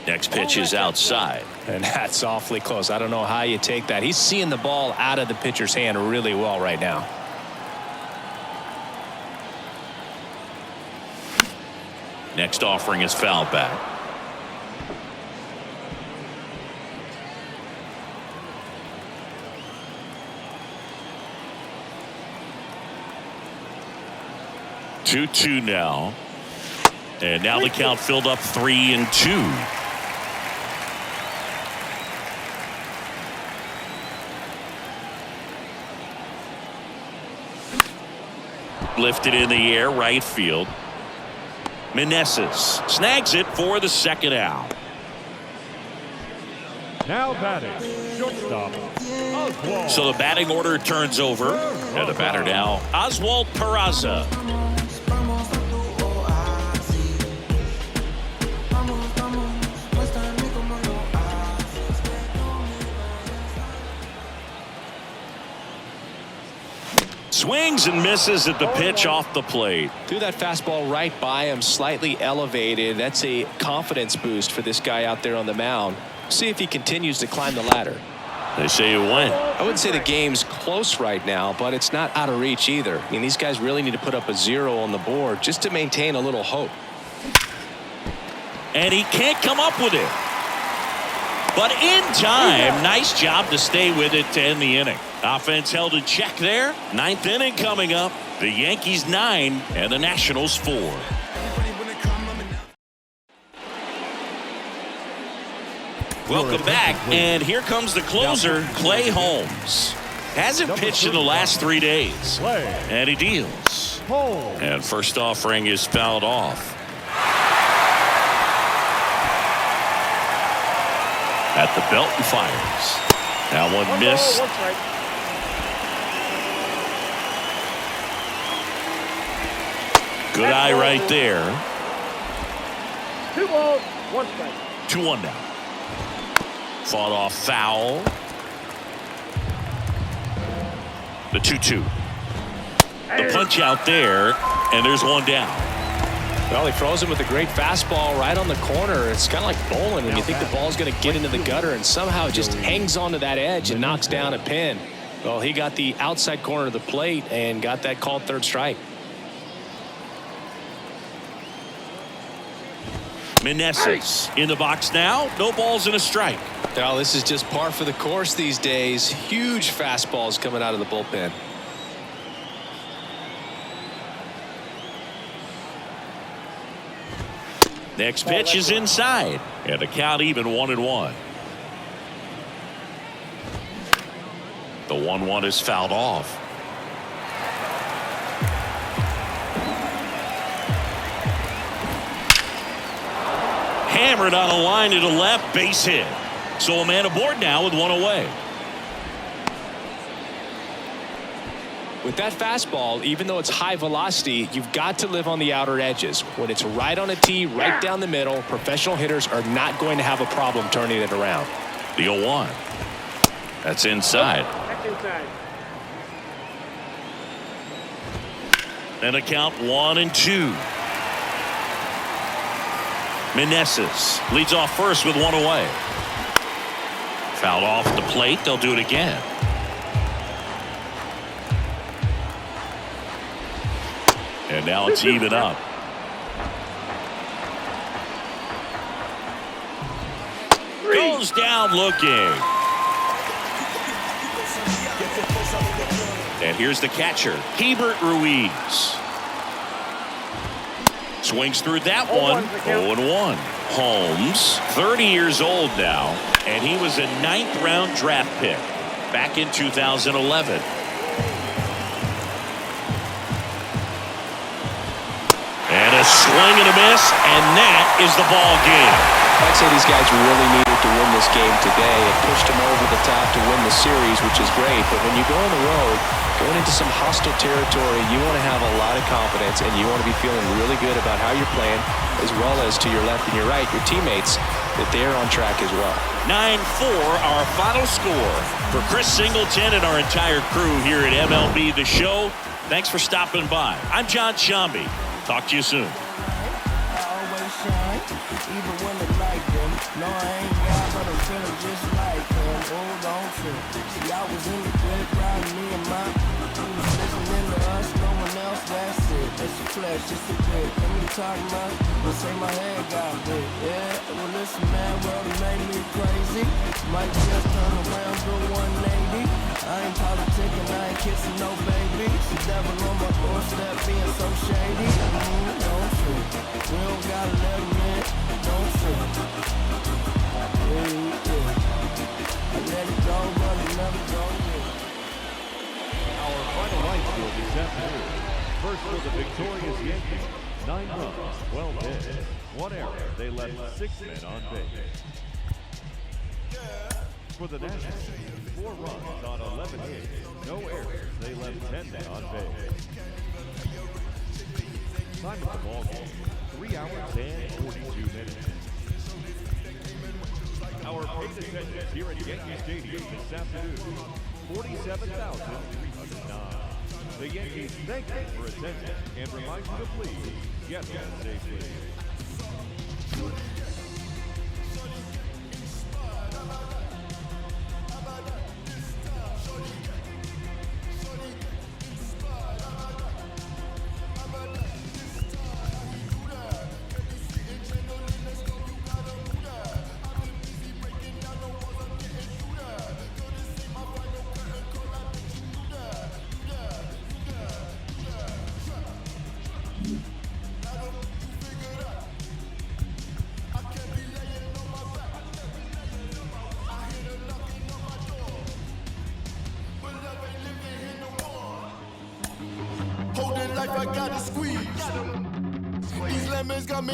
Next pitch is outside. And that's awfully close. I don't know how you take that. He's seeing the ball out of the pitcher's hand really well right now. Next offering is fouled back. Two now. And now the count filled up 3-2. Lifted in the air, right field. Meneses snags it for the second out. Now batting, shortstop, Oswald. So the batting order turns over. And the batter now, Oswald Peraza. Swings and misses at the pitch off the plate. Threw that fastball right by him, slightly elevated. That's a confidence boost for this guy out there on the mound. See if he continues to climb the ladder. They say it went. I wouldn't say the game's close right now, but it's not out of reach either. I mean, these guys really need to put up a 0 on the board just to maintain a little hope. and he can't come up with it. But in time, nice job to stay with it to end the inning. Offense held in check there. 9th inning coming up. The Yankees 9 and the Nationals 4. Welcome back, and here comes the closer, Clay Holmes. Hasn't pitched in the last 3 days, and he deals. And first offering is fouled off. At the belt and fires. Now one missed. Good eye right there. 2 balls, 1 strike. 2-1 now. Fought off foul. The 2-2. The punch out there, and there's one down. Well, he throws him with a great fastball right on the corner. It's kind of like bowling when you think the ball's going to get into the gutter and somehow it just hangs onto that edge and knocks down a pin. Well, he got the outside corner of the plate and got that called third strike. Meneses in the box now. No balls and a strike. Well, this is just par for the course these days. Huge fastballs coming out of the bullpen. Next pitch is inside, and the count even 1-1. The 1-1 is fouled off. Hammered on a line to the left, base hit. So a man aboard now with one away. With that fastball, even though it's high velocity, you've got to live on the outer edges. When it's right on a tee, right down the middle, professional hitters are not going to have a problem turning it around. The 0-1. That's inside. That's inside. And a count 1-2. Meneses leads off first with one away. Fouled off the plate. They'll do it again. And now it's even up. Goes down looking. And here's the catcher, Hebert Ruiz. Swings through that one. 0-1. Holmes, 30 years old now, and he was a 9th-round draft pick back in 2011. And a swing and a miss, and that is the ball game. I'd say these guys really needed to win this game today. It pushed them over the top to win the series, which is great. But when you go on the road, going into some hostile territory, you want to have a lot of confidence, and you want to be feeling really good about how you're playing, as well as to your left and your right, your teammates, that they're on track as well. 9-4, our final score. For Chris Singleton and our entire crew here at MLB The Show, thanks for stopping by. I'm John Shambi. Talk to you soon. Even when the light dim. No, I ain't God, but I'm feeling just like him. Hold on to. See, I was in the good crowd, me and my was listening to us, no one else, that's it. It's a flesh, it's a bit. Let me talk about, but say my head got big. Yeah, well listen, man, well, it made me crazy. Might just turn around to 180. I ain't politicking, I ain't kissing no baby. The devil on my doorstep being so shady. Don't trip. We don't gotta let him in. Don't trip. Yeah. I let it go, but it never go in. Our final line score this afternoon. First for the victorious Yankees, 9 runs, 12 hits, 1 error. They left 6 men on base. For the Nationals, 4 runs on 11 hits, no errors. They left 10 men on base. Time of the ball game, 3 hours and 42 minutes. Our paid attendance here at Yankee Stadium this afternoon, 47,309. The Yankees thank you for attending and remind you to please get home safely. life, I gotta squeeze. These lemons got me.